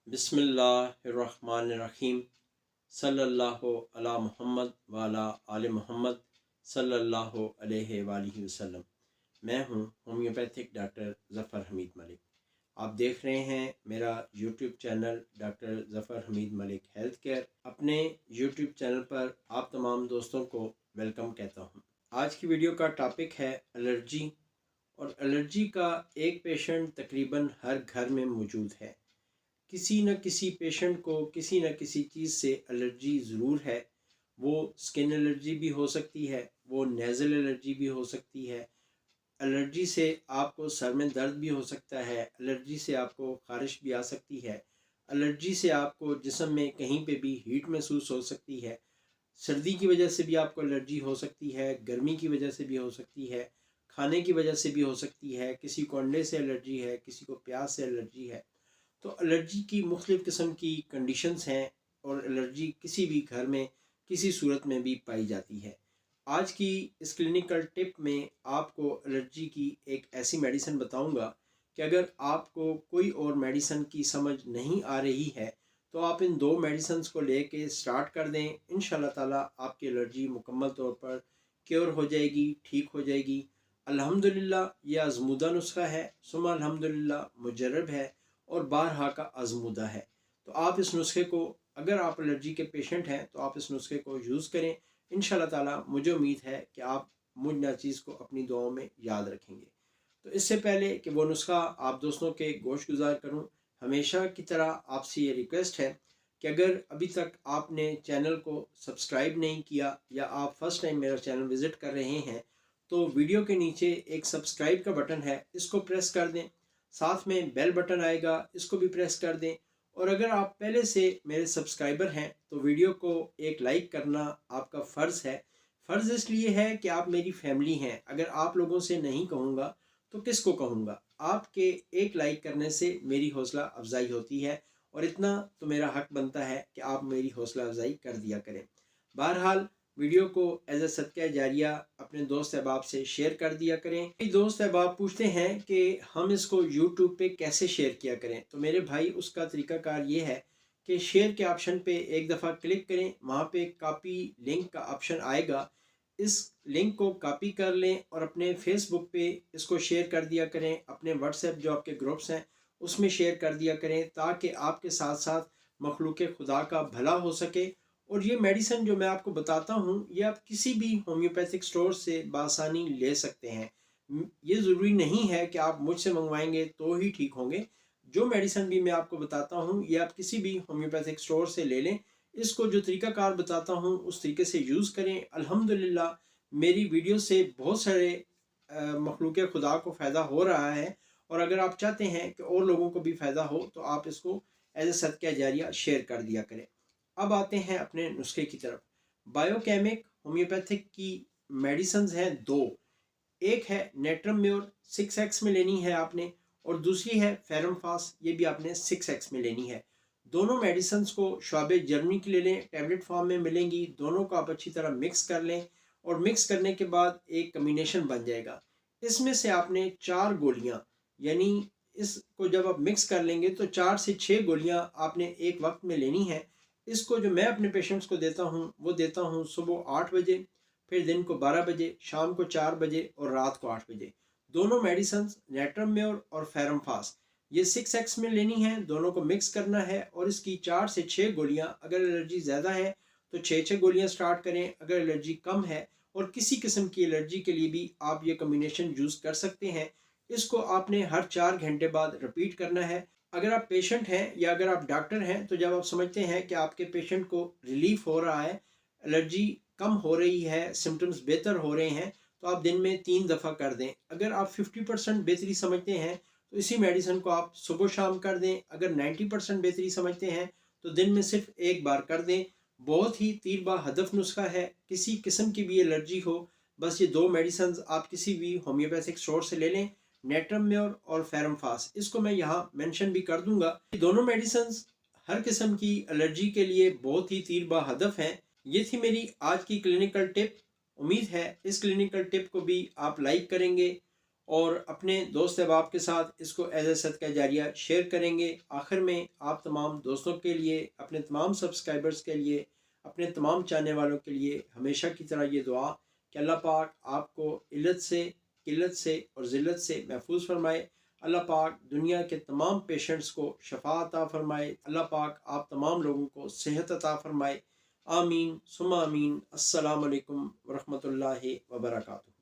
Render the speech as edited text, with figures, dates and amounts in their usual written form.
बिस्मिल्लाहिर्रहमानिर्रहीम सल्लल्लाहु अला मुहम्मद वाला आले मोहम्मद सल्लल्लाहु अलैहि वालिहि वसल्लम। मैं हूँ होम्योपैथिक डॉक्टर ज़फ़र हमीद मलिक। आप देख रहे हैं मेरा YouTube channel doctor Zafar Hamid Malik health care. अपने यूट्यूब चैनल पर आप तमाम दोस्तों को वेलकम कहता हूँ। आज की वीडियो का टॉपिक है एलर्जी, और एलर्जी का एक पेशेंट तकरीबन हर घर में मौजूद है। किसी न किसी पेशेंट को किसी न किसी चीज़ से एलर्जी ज़रूर है। वो स्किन एलर्जी भी हो सकती है, वो नेज़ल एलर्जी भी हो सकती है। एलर्जी से आपको सर में दर्द भी हो सकता है, एलर्जी से आपको ख़ारिश भी आ सकती है, एलर्जी से आपको जिस्म में कहीं पे भी हीट महसूस हो सकती है। सर्दी की वजह से भी आपको एलर्जी हो सकती है, गर्मी की वजह से भी हो सकती है, खाने की वजह से भी हो सकती है, किसी को अंडे से एलर्जी है, किसी को प्याज से एलर्जी है। तो एलर्जी की मुख्तलिफ़ किस्म की कंडीशंस हैं, और एलर्जी किसी भी घर में किसी सूरत में भी पाई जाती है। आज की इस क्लिनिकल टिप में आपको एलर्जी की एक ऐसी मेडिसिन बताऊंगा कि अगर आपको कोई और मेडिसिन की समझ नहीं आ रही है तो आप इन दो मेडिसिन को लेके स्टार्ट कर दें। इंशाल्लाह ताला आपकी एलर्जी मुकम्मल तौर पर क्योर हो जाएगी, ठीक हो जाएगी। अल्हम्दुलिल्लाह ये आज़मूदा नुस्खा है, सुम्मा अल्हम्दुलिल्लाह मुजर्रब है और बारहा का आज़मूदा है। तो आप इस नुस्खे को, अगर आप एलर्जी के पेशेंट हैं तो आप इस नुस्खे को यूज़ करें। इंशाल्लाह ताला मुझे उम्मीद है कि आप मुझ नाचीज़ को अपनी दुआओं में याद रखेंगे। तो इससे पहले कि वो नुस्खा आप दोस्तों के गोश गुजार करूँ, हमेशा की तरह आपसे ये रिक्वेस्ट है कि अगर अभी तक आपने चैनल को सब्सक्राइब नहीं किया या आप फर्स्ट टाइम मेरा चैनल विज़िट कर रहे हैं तो वीडियो के नीचे एक सब्सक्राइब का बटन है, इसको प्रेस कर दें। साथ में बेल बटन आएगा, इसको भी प्रेस कर दें। और अगर आप पहले से मेरे सब्सक्राइबर हैं तो वीडियो को एक लाइक करना आपका फ़र्ज़ है। फ़र्ज़ इसलिए है कि आप मेरी फैमिली हैं। अगर आप लोगों से नहीं कहूँगा तो किसको कहूँगा। आपके एक लाइक करने से मेरी हौसला अफजाई होती है, और इतना तो मेरा हक बनता है कि आप मेरी हौसला अफजाई कर दिया करें। बहरहाल वीडियो को एज ए सदका जारिया अपने दोस्त अहबाब से शेयर कर दिया करें। कई दोस्त अहबाब पूछते हैं कि हम इसको यूट्यूब पे कैसे शेयर किया करें, तो मेरे भाई उसका तरीकाकार ये है कि शेयर के ऑप्शन पे एक दफ़ा क्लिक करें, वहाँ पे कॉपी लिंक का ऑप्शन आएगा। इस लिंक को कॉपी कर लें और अपने फेसबुक पे इसको शेयर कर दिया करें, अपने व्हाट्सएप जो आपके ग्रुप्स हैं उसमें शेयर कर दिया करें, ताकि आपके साथ साथ मखलूक खुदा का भला हो सके। और ये मेडिसिन जो मैं आपको बताता हूँ ये आप किसी भी होम्योपैथिक स्टोर से बासानी ले सकते हैं। ये ज़रूरी नहीं है कि आप मुझसे मंगवाएंगे तो ही ठीक होंगे। जो मेडिसिन भी मैं आपको बताता हूँ ये आप किसी भी होम्योपैथिक स्टोर से ले लें। इसको जो तरीकाकार बताता हूँ उस तरीके से यूज़ करें। अल्हम्दुलिल्लाह मेरी वीडियो से बहुत सारे मखलूक खुदा को फ़ायदा हो रहा है, और अगर आप चाहते हैं कि और लोगों को भी फ़ायदा हो तो आप इसको एज ए सदका जारिया शेयर कर दिया करें। अब आते हैं अपने नुस्खे की तरफ। बायोकेमिक होम्योपैथिक की मेडिसिन हैं दो। एक है नेट्रम म्योर 6x में लेनी है आपने, और दूसरी है फेरमफास, ये भी आपने 6x में लेनी है। दोनों मेडिसिन को शॉबे जर्मनी की ले लें, टैबलेट फॉर्म में मिलेंगी। दोनों को आप अच्छी तरह मिक्स कर लें, और मिक्स करने के बाद एक कम्बिनेशन बन जाएगा। इसमें से आपने 4 गोलियां, यानी इसको जब आप मिक्स कर लेंगे तो 4 से 6 गोलियां आपने एक वक्त में लेनी है। इसको जो मैं अपने पेशेंट्स को देता हूँ वो देता हूँ सुबह 8 बजे, फिर दिन को 12 बजे, शाम को 4 बजे और रात को 8 बजे। दोनों मेडिसिन नेट्रम म्योर और फेरमफास ये 6x में लेनी है। दोनों को मिक्स करना है, और इसकी 4 से 6 गोलियां, अगर एलर्जी ज़्यादा है तो 6 गोलियां स्टार्ट करें। अगर एलर्जी कम है और किसी किस्म की एलर्जी के लिए भी आप ये कम्बिनेशन यूज़ कर सकते हैं। इसको आपने हर 4 घंटे बाद रिपीट करना है। अगर आप पेशेंट हैं या अगर आप डॉक्टर हैं तो जब आप समझते हैं कि आपके पेशेंट को रिलीफ हो रहा है, एलर्जी कम हो रही है, सिम्टम्स बेहतर हो रहे हैं, तो आप दिन में 3 दफ़ा कर दें। अगर आप 50% बेहतरी समझते हैं तो इसी मेडिसिन को आप सुबह शाम कर दें। अगर 90% बेहतरी समझते हैं तो दिन में सिर्फ एक बार कर दें। बहुत ही तीर बा हदफ नुस्खा है, किसी किस्म की भी एलर्जी हो, बस ये दो मेडिसिन आप किसी भी होम्योपैथिक स्टोर से ले लें, नेट्रम म्योर और फेरमफास। इसको मैं यहाँ मेंशन भी कर दूंगा। दोनों मेडिसिन हर किस्म की एलर्जी के लिए बहुत ही तीर बा हदफ हैं। ये थी मेरी आज की क्लिनिकल टिप। उम्मीद है इस क्लिनिकल टिप को भी आप लाइक करेंगे اور اپنے دوست احباب کے ساتھ اس کو ایز اے صدقہ جاریہ شیئر کریں گے۔ آخر میں آپ تمام دوستوں کے لیے، اپنے تمام سبسکرائبرز کے لیے، اپنے تمام چاہنے والوں کے لیے ہمیشہ کی طرح یہ دعا کہ اللہ پاک آپ کو علت سے، قلت سے اور ذلت سے محفوظ فرمائے۔ اللہ پاک دنیا کے تمام پیشنٹس کو شفا عطا فرمائے۔ اللہ پاک آپ تمام لوگوں کو صحت عطا فرمائے۔ آمین ثم آمین۔ السلام علیکم ورحمۃ اللہ وبرکاتہ۔